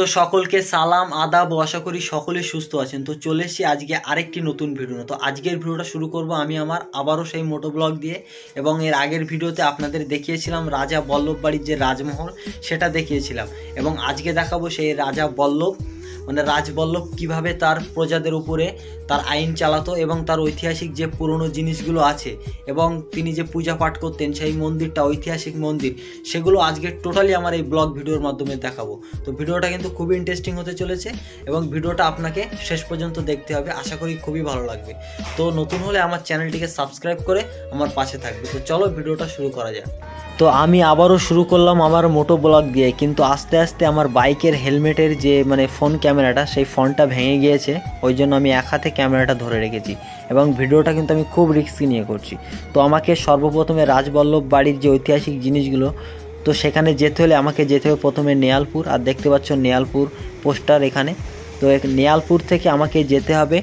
তো সকলকে সালাম আদাব ও আশা করি সকলে সুস্থ আছেন। তো চলে এসেছি আজকে আরেকটি নতুন ভিডিও। তো আজকের ভিডিওটা শুরু করব আমি আমার আবারও সেই মোটো ব্লগ দিয়ে, এবং এর আগের ভিডিওতে আপনাদের দেখিয়েছিলাম রাজা বল্লভ বাড়ির যে রাজমহল সেটা দেখিয়েছিলাম, এবং আজকে দেখাবো সেই রাজা বল্লভ মানে রাজবল্লভ কিভাবে তার প্রজাদের উপরে তার আইন চালাতো এবং তার ঐতিহাসিক যে পুরনো জিনিসগুলো আছে এবং তিনি যে পূজা পাঠ করতেন সেই মন্দিরটা ঐতিহাসিক মন্দির, সেগুলো আজকে টোটালি আমার এই ব্লগ ভিডিওর মাধ্যমে দেখাবো। তো ভিডিওটা কিন্তু খুবই ইন্টারেস্টিং হতে চলেছে এবং ভিডিওটা আপনাকে শেষ পর্যন্ত দেখতে হবে, আশা করি খুবই ভালো লাগবে। তো নতুন হলে আমার চ্যানেলটিকে সাবস্ক্রাইব করে আমার পাশে থাকবে। তো চলো ভিডিওটা শুরু করা যাক। তো আমি আবারও শুরু করলাম আমার মোটো ব্লগ দিয়ে, কিন্তু আস্তে আস্তে আমার বাইকের হেলমেটের যে ফোন ক্যামেরাটা সেই ফোনটা ভেঙে গিয়েছে, ওই জন্য আমি এক হাতে ক্যামেরাটা ধরে রেখেছি এবং ভিডিওটা কিন্তু আমি খুব রিস্কি নিয়ে করছি। তো আমাকে সর্বপ্রথমে রাজবল্লভ বাড়ির যে ঐতিহাসিক জিনিসগুলো, তো সেখানে যেতে হলে আমাকে যেতে হবে প্রথমে নেয়ালপুর, আর দেখতে পাচ্ছ নেয়ালপুর পোস্টার এখানে। তো নেয়ালপুর থেকে আমাকে যেতে হবে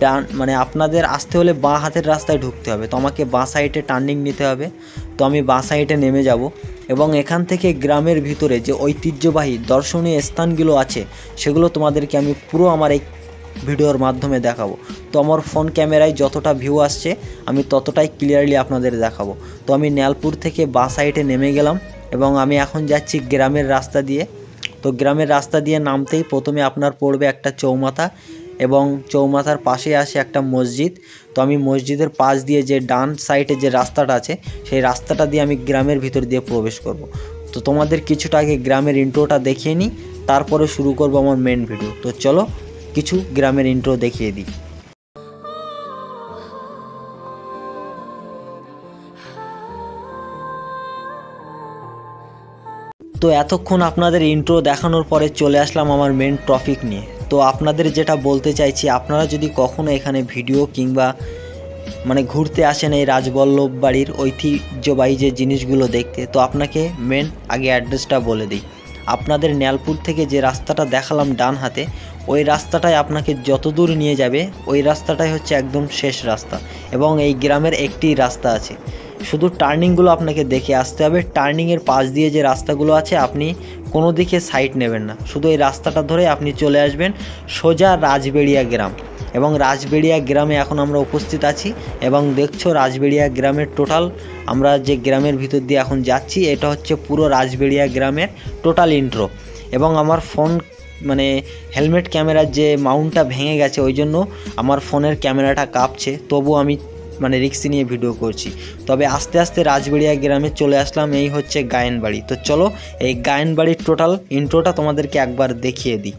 ডান, আপনাদের আসতে হলে বাঁ হাতের রাস্তায় ঢুকতে হবে। তো আমাকে বাঁ সাইডে টার্নিং নিতে হবে। তো আমি বাঁ সাইডে নেমে যাব এবং এখান থেকে গ্রামের ভিতরে যে ঐতিহ্যবাহী দর্শনীয় স্থানগুলো আছে সেগুলো তোমাদেরকে আমি পুরো আমার এই ভিডিওর মাধ্যমে দেখাবো। তো আমার ফোন ক্যামেরায় যতটা ভিউ আসছে আমি ততটাই ক্লিয়ারলি আপনাদের দেখাবো। তো আমি নেয়ালপুর থেকে বাঁ সাইডে নেমে গেলাম এবং আমি এখন যাচ্ছি গ্রামের রাস্তা দিয়ে। তো গ্রামের রাস্তা দিয়ে নামতেই প্রথমে আপনার পড়বে একটা চৌমাথা এবং চৌমাথার পাশে আসে একটা মসজিদ। তো আমি মসজিদের পাশ দিয়ে যে ডান সাইডে যে রাস্তাটা আছে সেই রাস্তাটা দিয়ে আমি গ্রামের ভিতর দিয়ে প্রবেশ করব। তো তোমাদের কিছুটা আগে গ্রামের ইন্ট্রোটা দেখিয়ে নিই, তারপরে শুরু করব আমার মেন ভিডিও। তো চলো কিছু গ্রামের ইন্ট্রো দেখিয়ে দিই। তো এতক্ষণ আপনাদের ইন্ট্রো দেখানোর পরে চলে আসলাম আমার মেন টপিক নিয়ে। তো আপনাদের যেটা বলতে চাইছি, আপনারা যদি কখনো এখানে ভিডিও কিংবা ঘুরতে আসেন এই রাজবল্লভ বাড়ির ঐতিহ্যবাহী যে জিনিসগুলো দেখতে, তো আপনাকে মেন আগে অ্যাড্রেসটা বলে দিই। আপনাদের নেয়ালপুর থেকে যে রাস্তাটা দেখালাম ডান হাতে, ওই রাস্তাটাই আপনাকে যত দূর নিয়ে যাবে ওই রাস্তাটাই হচ্ছে একদম শেষ রাস্তা, এবং এই গ্রামের একটি রাস্তা আছে। শুধু টার্নিংগুলো আপনাকে দেখে আসতে হবে। টার্নিংয়ের পাশ দিয়ে যে রাস্তাগুলো আছে আপনি কোনো দিকে সাইড নেবেন না, শুধু এই রাস্তাটা ধরে আপনি চলে আসবেন সোজা রাজবেড়িয়া গ্রাম। এবং রাজবেড়িয়া গ্রামে এখন আমরা উপস্থিত আছি এবং দেখছো রাজবেড়িয়া গ্রামের টোটাল আমরা যে গ্রামের ভিতর দিয়ে এখন যাচ্ছি এটা হচ্ছে পুরো রাজবেড়িয়া গ্রামের টোটাল ইন্ট্রো। এবং আমার ফোন হেলমেট ক্যামেরার যে মাউন্টটা ভেঙে গেছে, ওই জন্য আমার ফোনের ক্যামেরাটা কাঁপছে, তবু আমি রিস্ক নিয়ে ভিডিও করছি। তবে আস্তে আস্তে রাজবেড়িয়া গ্রামে চলে আসলাম, এই হচ্ছে গায়েন বাড়ি। তো চলো এই গায়েন বাড়ির টোটাল ইন্ট্রোটা তোমাদেরকে একবার দেখিয়ে দিই।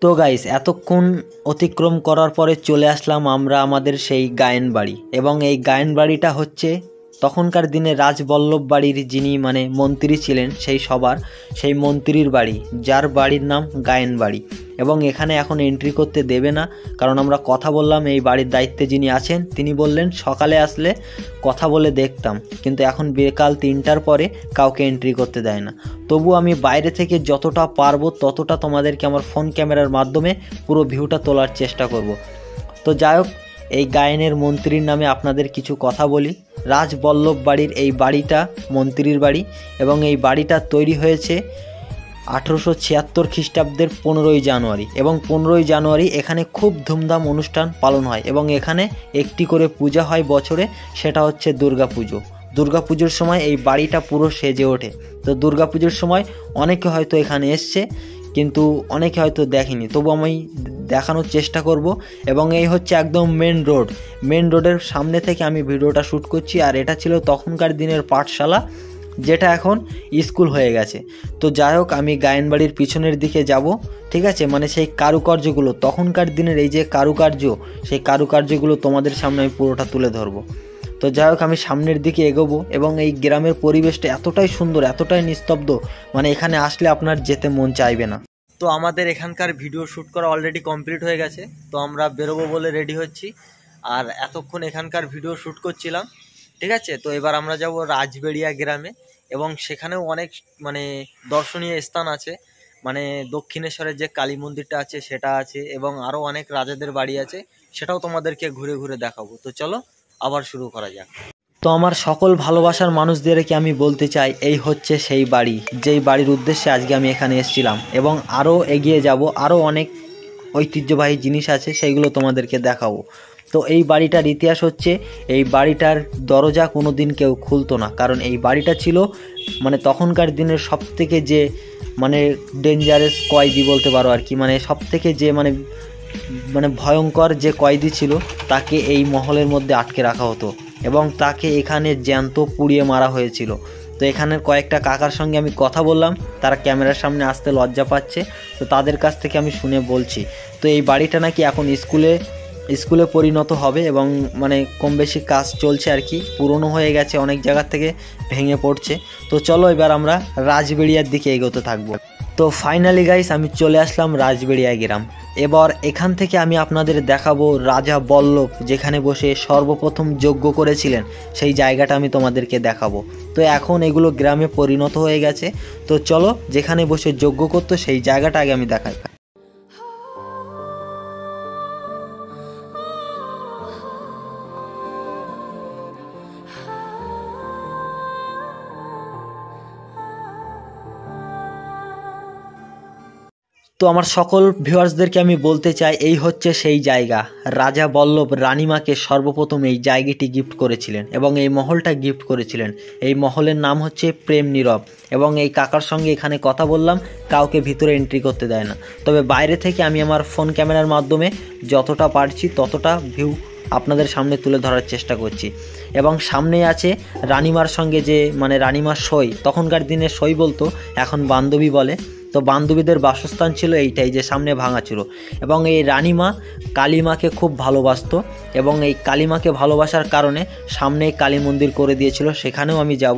তো গাইস, এতক্ষণ অতিক্রম করার পরে চলে আসলাম আমরা আমাদের সেই গায়েন বাড়ি, এবং এই গায়েন বাড়িটা হচ্ছে তখনকার দিনে রাজবল্লভ বাড়ির যিনি মন্ত্রী ছিলেন সেই মন্ত্রীর বাড়ি, যার বাড়ির নাম গায়েন বাড়ি। এবং এখানে এখন এন্ট্রি করতে দেবে না, কারণ আমরা কথা বললাম এই বাড়ির দায়িত্বে যিনি আছেন তিনি বললেন সকালে আসলে কথা বলে দেখতাম, কিন্তু এখন বিকাল 3টার পরে কাউকে এন্ট্রি করতে দেয় না। তবু আমি বাইরে থেকে যতটা পারবো ততটা তোমাদেরকে আমার ফোন ক্যামেরার মাধ্যমে পুরো ভিউটা তোলার চেষ্টা করব। তো যাই হোক, এই গায়েনের মন্ত্রীর নামে আপনাদের কিছু কথা বলি। রাজবল্লভ বাড়ির এই বাড়িটা মন্ত্রীর বাড়ি, এবং এই বাড়িটা তৈরি হয়েছে 1876 খ্রিস্টাব্দের 15ই জানুয়ারি, এবং 15ই জানুয়ারি এখানে খুব ধুমধাম অনুষ্ঠান পালন হয় এবং এখানে একটি করে পূজা হয় বছরে, সেটা হচ্ছে দুর্গাপুজো। দুর্গাপুজোর সময় এই বাড়িটা পুরো সেজে ওঠে। তো দুর্গাপুজোর সময় অনেকে হয়তো এখানে এসছে, কিন্তু অনেকে হয়তো দেখেনি, তবু আমি দেখানোর চেষ্টা করব। এবং এই হচ্ছে একদম মেন রোডের সামনে থেকে আমি ভিডিওটা শ্যুট করছি, আর এটা ছিল তখনকার দিনের পাঠশালা, যেটা এখন স্কুল হয়ে গেছে। তো যাই হোক, আমি গায়েন বাড়ির পিছনের দিকে যাব, ঠিক আছে? সেই কারুকার্যগুলো, তখনকার দিনের এই যে কারুকার্য, সেই কারুকার্যগুলো তোমাদের সামনে আমি পুরোটা তুলে ধরবো। তো যাই হোক, আমি সামনের দিকে এগোবো, এবং এই গ্রামের পরিবেশটা এতটাই সুন্দর, এতটাই নিস্তব্ধ, এখানে আসলে আপনার যেতে মন চাইবে না। তো আমাদের এখানকার ভিডিও শ্যুট করা অলরেডি কমপ্লিট হয়ে গেছে, তো আমরা বেরোবো বলে রেডি হচ্ছি। আর এতক্ষণ এখানকার ভিডিও শ্যুট করছিলাম, ঠিক আছে? তো এবার আমরা যাব রাজবেড়িয়া গ্রামে, এবং সেখানেও অনেক দর্শনীয় স্থান আছে। দক্ষিণেশ্বরের যে কালী মন্দিরটা আছে সেটা আছে, এবং আরও অনেক রাজাদের বাড়ি আছে, সেটাও তোমাদেরকে ঘুরে ঘুরে দেখাবো। তো চলো আবার শুরু করা যাক। তো আমার সকল ভালোবাসার মানুষদেরকে আমি বলতে চাই, এই হচ্ছে সেই বাড়ি, যেই বাড়ির উদ্দেশ্যে আজকে আমি এখানে এসেছিলাম, এবং আরও এগিয়ে যাব, আরও অনেক ঐতিহ্যবাহী জিনিস আছে, সেইগুলো তোমাদেরকে দেখাবো। তো এই বাড়িটার ইতিহাস হচ্ছে, এই বাড়িটার দরজা কোনো দিন কেউ খুলতো না, কারণ এই বাড়িটা ছিল মানে তখনকার দিনের সবথেকে যে মানে ডেঞ্জারাস কয়েদি বলতে পারো আর কি, মানে সবথেকে যে মানে ভয়ঙ্কর যে কয়েদি ছিল, তাকে এই মহলের মধ্যে আটকে রাখা হতো এবং তাকে এখানে জ্যান্ত পুড়িয়ে মারা হয়েছিল। তো এখানের কয়েকটা কাকার সঙ্গে আমি কথা বললাম, তারা ক্যামেরার সামনে আসতে লজ্জা পাচ্ছে, তো তাদের কাছ থেকে আমি শুনে বলছি। তো এই বাড়িটা নাকি এখন স্কুলে পরিণত হবে এবং মানে কম বেশি কাজ চলছে আর কি, পুরনো হয়ে গেছে, অনেক জায়গা থেকে ভেঙে পড়ছে। তো চলো এবার আমরা রাজবেড়িয়ার দিকে এগোতে থাকবো। তো ফাইনালি গাইস আমি চলে আসলাম রাজবেড়িয়া গ্রাম। এবার এখান থেকে আমি আপনাদের দেখাবো রাজা বল্লভ যেখানে বসে সর্বপ্রথম যজ্ঞ করেছিলেন, সেই জায়গাটা আমি তোমাদেরকে দেখাবো। তো এখন এগুলো গ্রামে পরিণত হয়ে গেছে, তো চলো যেখানে বসে যজ্ঞ করতো সেই জায়গাটা আগে আমি দেখাই। তো আমার সকল ভিউয়ার্সদেরকে আমি বলতে চাই, এই হচ্ছে সেই জায়গা। রাজা বল্লভ রানীমাকে সর্বপ্রথম এই জায়গাটি গিফট করেছিলেন এবং এই মহলটা গিফট করেছিলেন। এই মহলের নাম হচ্ছে প্রেম নীরব। এবং এই কাকার সঙ্গে এখানে কথা বললাম, কাউকে ভিতরে এন্ট্রি করতে দেয় না, তবে বাইরে থেকে আমি আমার ফোন ক্যামেরার মাধ্যমে যতটা পারছি ততটা ভিউ আপনাদের সামনে তুলে ধরার চেষ্টা করছি। এবং সামনে আছে রানীমার সঙ্গে যে মানে রানীমার সই, তখনকার দিনে সই বলতো, এখন বান্ধবী বলে। তো বান্ধবীদের বাসস্থান ছিল এইটাই, যে সামনে ভাঙা ছিল। এবং এই রানীমা কালীমাকে খুব ভালোবাসতো এবং এই কালীমাকে ভালোবাসার কারণে সামনে কালী মন্দির করে দিয়েছিল, সেখানেও আমি যাব।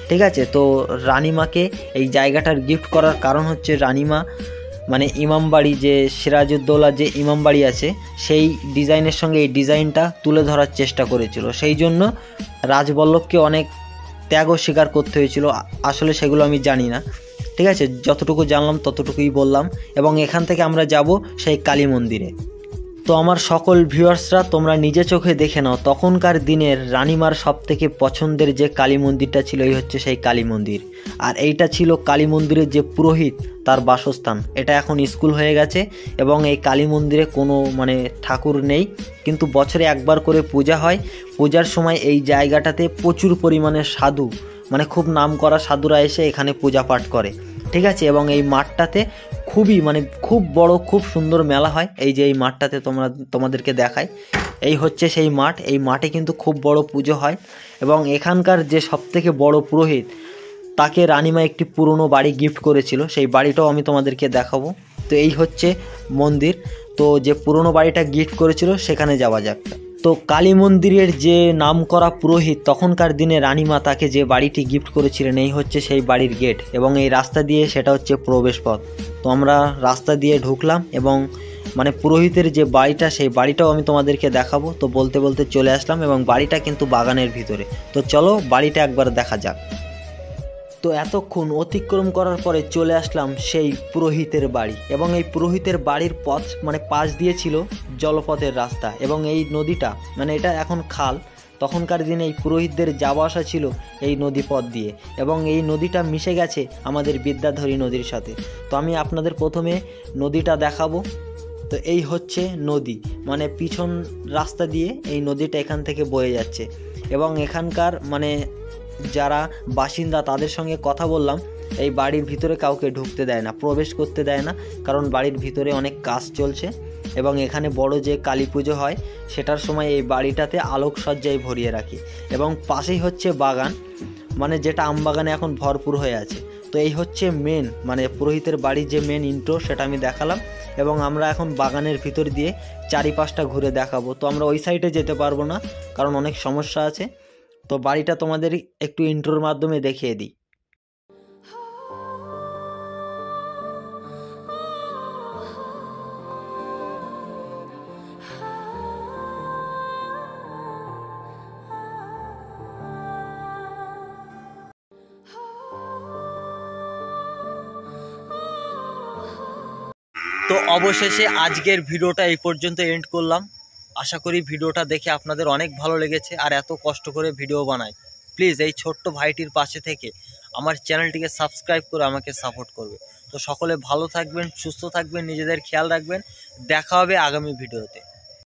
ঠিক আছে, তো রানীমাকে এই জায়গাটার গিফট করার কারণ হচ্ছে, রানীমা মানে ইমামবাড়ি যে সিরাজউদ্দৌলা যে ইমামবাড়ি আছে, সেই ডিজাইনের সঙ্গে এই ডিজাইনটা তুলে ধরার চেষ্টা করেছিল, সেই জন্য রাজবল্লভকে অনেক ত্যাগও স্বীকার করতে হয়েছিল। আসলে সেগুলো আমি জানি না, ঠিক আছে, যতটুকু জানলাম ততটুকুই বললাম। এবং এখান থেকে আমরা যাব সেই কালী মন্দিরে। তো আমার সকল ভিউয়ার্সরা তোমরা নিজে চোখে দেখে নাও, তখনকার দিনের রানীমার সবথেকে পছন্দের যে কালী মন্দিরটা ছিল, এই হচ্ছে সেই কালী মন্দির। আর এইটা ছিল কালী মন্দিরের যে পুরোহিত তার বাসস্থান। এটা এখন স্কুল হয়ে গেছে এবং এই কালী মন্দিরে কোনো মানে ঠাকুর নেই, কিন্তু বছরে একবার করে পূজা হয়। পূজার সময় এই জায়গাটাতে প্রচুর পরিমাণে সাধু, মানে খুব নামকরা সাধুরা এসে এখানে পূজা পাঠ করে, ঠিক আছে। এবং এই মাঠটাতে খুব বড়, খুব সুন্দর মেলা হয়। এই যে এই মাঠটাতে তোমাদেরকে দেখাই, এই হচ্ছে সেই মাঠ। এই মাঠে কিন্তু খুব বড় পুজো হয় এবং এখানকার যে সবথেকে বড় পুরোহিত, তাকে রানীমা একটি পুরনো বাড়ি গিফট করেছিল, সেই বাড়িটাও আমি তোমাদেরকে দেখাবো। তো এই হচ্ছে মন্দির। তো যে পুরনো বাড়িটা গিফট করেছিল সেখানে যাওয়া যাক। তো কালী মন্দিরের যে নামকরা পুরোহিত, তখনকার দিনে রানীমা তাকে যে বাড়িটি গিফট করেছিলেন, এই হচ্ছে সেই বাড়ির গেট এবং এই রাস্তা দিয়ে সেটা হচ্ছে প্রবেশ পথ। তো আমরা রাস্তা দিয়ে ঢুকলাম এবং মানে পুরোহিতের যে বাড়িটা, সেই বাড়িটাও আমি তোমাদেরকে দেখাবো। তো বলতে বলতে চলে আসলাম এবং বাড়িটা কিন্তু বাগানের ভিতরে। তো চলো বাড়িটা একবার দেখা যাক। তো এতক্ষণ অতিক্রম করার পরে চলে আসলাম সেই পুরোহিতের বাড়ি এবং এই পুরোহিতের বাড়ির পথ মানে পাশ দিয়ে ছিল জলপথের রাস্তা এবং এই নদীটা মানে এটা এখন খাল, তখনকার দিনে এই পুরোহিতদের যাওয়া আসা ছিল এই নদী পথ দিয়ে এবং এই নদীটা মিশে গেছে আমাদের বিদ্যাধরী নদীর সাথে। তো আমি আপনাদের প্রথমে নদীটা দেখাবো। তো এই হচ্ছে নদী, মানে পিছন রাস্তা দিয়ে এই নদীটা এখান থেকে বয়ে যাচ্ছে এবং এখানকার মানে যারা বাসিন্দা তাদের সঙ্গে কথা বললাম, এই বাড়ির ভিতরে কাউকে ঢুকতে দেয় না, প্রবেশ করতে দেয় না, কারণ বাড়ির ভিতরে অনেক কাজ চলছে এবং এখানে বড় যে কালী পুজো হয় সেটার সময় এই বাড়িটাতে আলোকসজ্জায় ভরিয়ে রাখি। এবং পাশেই হচ্ছে বাগান, মানে যেটা আম বাগানে এখন ভরপুর হয়ে আছে। তো এই হচ্ছে মেন মানে পুরোহিতের বাড়ির যে মেন ইন্ট্রো, সেটা আমি দেখালাম এবং আমরা এখন বাগানের ভিতর দিয়ে চারিপাশটা ঘুরে দেখাবো। তো আমরা ওই সাইডে যেতে পারবো না কারণ অনেক সমস্যা আছে। তো বাড়িটা তোমাদের একটু ইন্ট্রোর মাধ্যমে দেখিয়ে দিই। তো অবশেষে আজকের ভিডিওটা এই পর্যন্ত এন্ড করলাম। আশা করি ভিডিওটা দেখে আপনাদের অনেক ভালো লেগেছে। আর এত কষ্ট করে ভিডিও বানাই, প্লিজ এই ছোট্ট ভাইটির পাশে থেকে আমার চ্যানেলটিকে সাবস্ক্রাইব করে আমাকে সাপোর্ট করবে। তো সকলে ভালো থাকবেন, সুস্থ থাকবেন, নিজেদের খেয়াল রাখবেন। দেখা হবে আগামী ভিডিওতে।